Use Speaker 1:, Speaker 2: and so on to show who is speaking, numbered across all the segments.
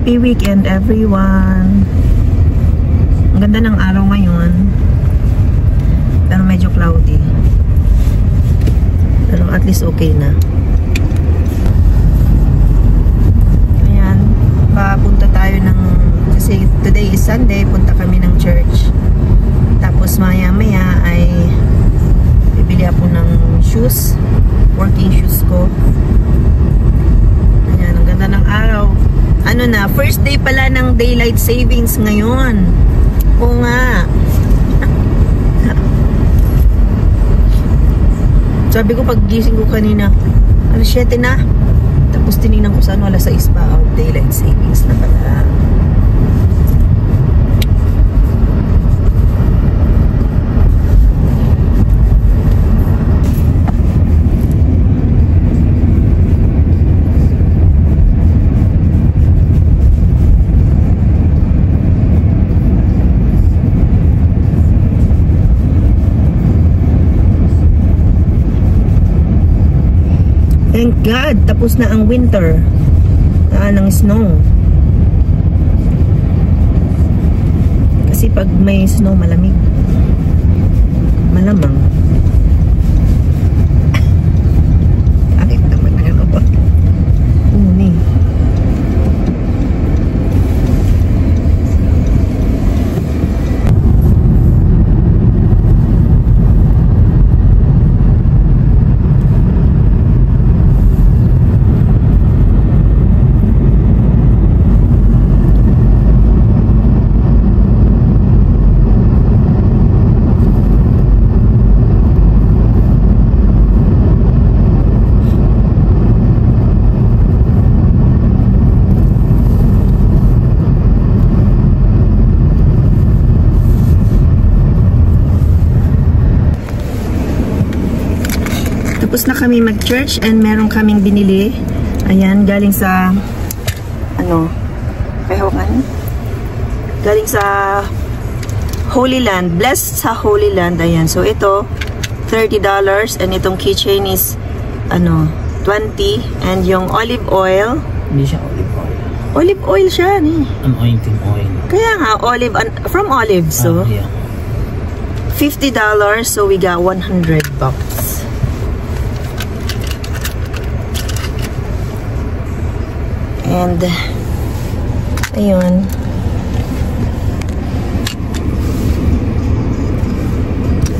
Speaker 1: Happy weekend everyone. Ang ganda ng araw ngayon. Pero medyo cloudy. Pero at least okay na. Ayan. Papunta tayo ng, kasi today is Sunday, punta kami ng church. Tapos maya maya ay bibili ako ng shoes. Working shoes ko. Ayan. Ang ganda ng araw. Ano na, first day pala ng daylight savings ngayon. Oo nga. Sabi ko pag gising ko kanina, alas 7 na. Tapos tinignan ko sa ano, alas 6 pa. Oh, daylight savings na pala. Thank God, tapos na ang winter ng snow. Kasi pag may snow, malamig. Malamang. Bakit naman ano ba? Uni. Tapos na kami mag-church and meron kaming binili. Ayan, galing sa ano? Kayawan? Galing sa Holy Land. Blessed sa Holy Land. Ayan. So ito, $30 and itong keychain is ano, 20 and yung olive oil.
Speaker 2: Hindi siya olive oil.
Speaker 1: Olive oil siya ni.
Speaker 2: Anointing oil.
Speaker 1: Kaya nga, olive, from olive. So,
Speaker 2: yeah.
Speaker 1: $50. So we got $100. And ayun.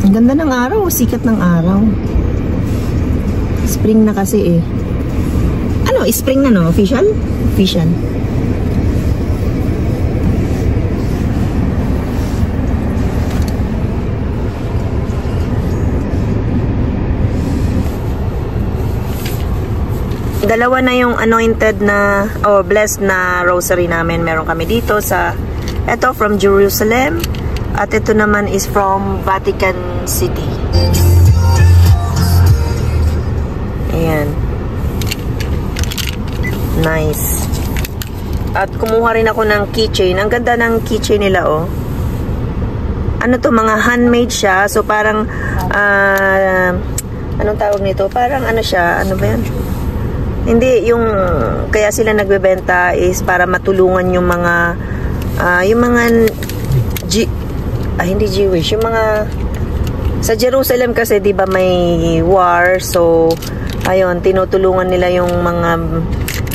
Speaker 1: Ang ganda ng araw, sikat ng araw. Spring na kasi eh. Ano, spring na no? Official? Official. Dalawa na yung anointed na o blessed na rosary namin. Meron kami dito sa ito from Jerusalem at ito naman is from Vatican City. Ayan. Nice. At kumuha rin ako ng keychain. Ang ganda ng keychain nila oh. Ano to, mga handmade siya. So parang anong tawag nito? Parang ano siya, ano ba yan? Hindi, yung kaya sila nagbebenta is para matulungan yung mga hindi Jewish, yung mga sa Jerusalem kasi 'di ba may war, so ayun, tinutulungan nila yung mga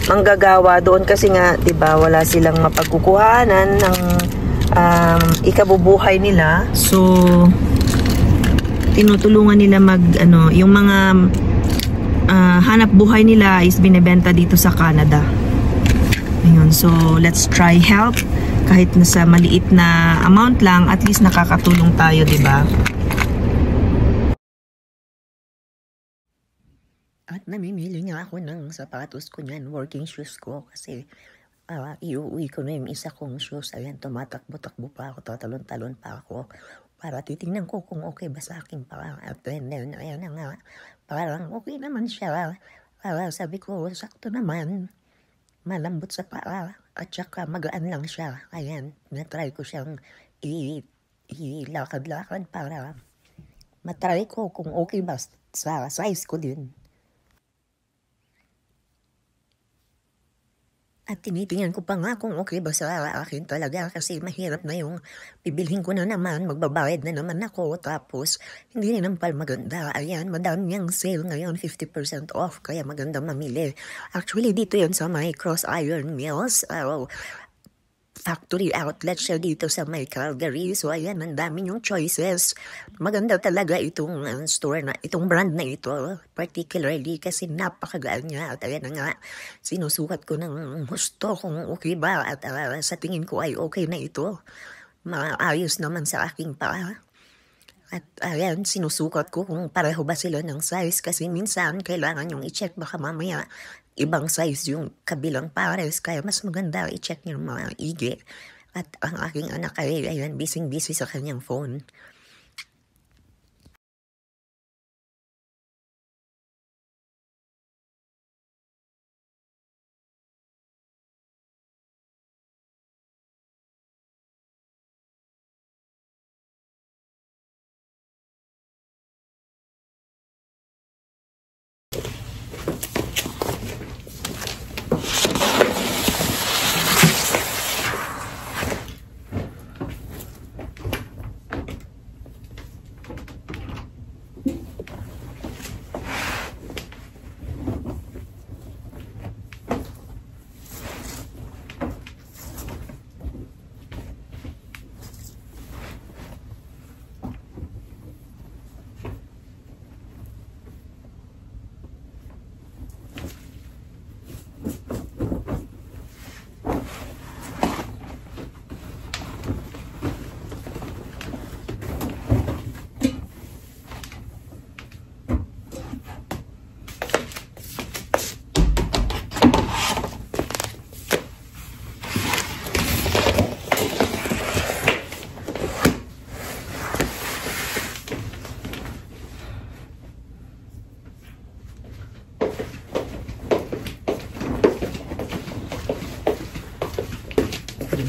Speaker 1: manggagawa doon kasi nga 'di ba wala silang mapagkukuhanan ng ikabubuhay nila. So tinutulungan nila yung mga hanap buhay nila is binebenta dito sa Canada. Ayun, so let's try help kahit nasa maliit na amount lang, at least nakakatulong tayo, 'di ba? At namimili nga ako ng sapatos ko niyan, working shoes ko, kasi iuwi ko na yung isa kong shoes. Ayan, tumatakbo-takbo pa ako, tatalon-talon pa ako para titingnan ko kung okay ba sa akin pa. At then, ayan nga, parang okay naman siya. Sabi ko, sakto naman. Malambot sa paa. At saka magaan lang siya. Ayan, na-try ko siyang ilakad-lakad para matry ko kung okay ba sa size ko din. At tinitingnan ko pa nga kung okay ba sa akin talaga kasi mahirap na yung bibilhin ko na naman, magbabayad na naman ako. Tapos hindi rin naman pala maganda. Ayan, madami niyang sale ngayon, 50% off. Kaya maganda mamili. Actually, dito yun sa may Cross Iron Mills. Factory outlet siya dito sa may Calgary. So ayan, ang dami yung choices. Maganda talaga itong store na, itong brand na ito. Particularly kasi napakagaan niya. At ayan na nga, sinusukat ko ng gusto kung okay ba. At sa tingin ko ay okay na ito. Maayos naman sa aking paa. At ayan, sinusukat ko kung pareho ba sila ng size. Kasi minsan kailangan yung i-check baka mamaya ibang size yung kabilang pares, kaya mas maganda i-check niyo mga IG. At ang aking anak ay, ayan, busy sa kanyang phone.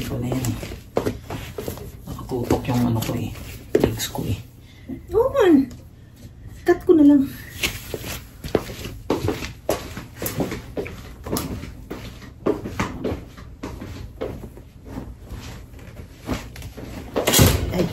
Speaker 2: Ko na yan. Nakatutok yung ano ko eh. Legs ko eh.
Speaker 3: Oo man. Cut ko na lang. Ay.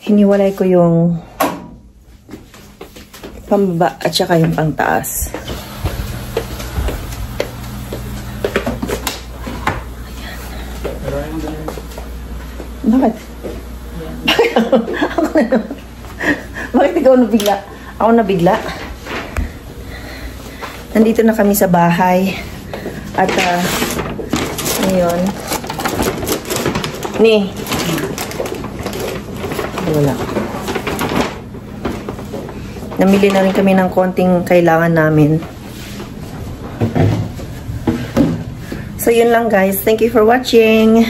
Speaker 3: Hiniwalay ko yung pambaba at saka yung pangtaas. Bakit? Ako na naman. Bakit ikaw nabigla? Ako nabigla. Nandito na kami sa bahay. At ngayon. Wala. Namili na rin kami ng konting kailangan namin. So, yun lang guys. Thank you for watching.